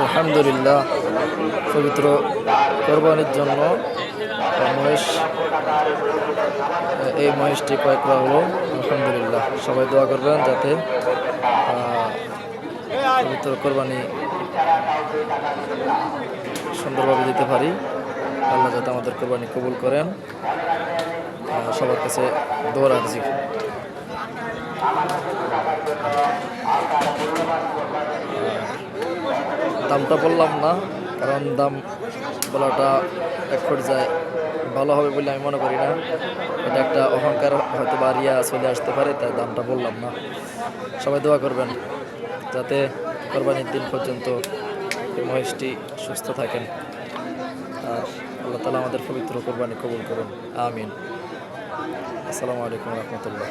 আলহামদুলিল্লাহ, পবিত্র কোরবানির জন্য মহেশ, এই মহেশটি ক্রয় করা হলো। আলহামদুলিল্লাহ, সবাই দোয়া করবেন যাতে পবিত্র কোরবানি সুন্দরভাবে দিতে পারি। আল্লাহ যাতে আমাদের কোরবানি কবুল করেন, সবার কাছে দোয়া রাখছি। দামটা বললাম না, কারণ দাম বলাটা এক পর্যায়ে ভালো হবে বলে আমি মনে করি না। এটা একটা অহংকার হয়তো বাড়িয়া চলে আসতে পারে, তাই দামটা বললাম না। সবাই দোয়া করবেন যাতে কোরবানির দিন পর্যন্ত এই মহেশটি সুস্থ থাকেন। আর আল্লাহ তাআলা আমাদের পবিত্র কোরবানি কবুল করুন, আমিন। আসসালামু আলাইকুম রহমতুল্লাহ।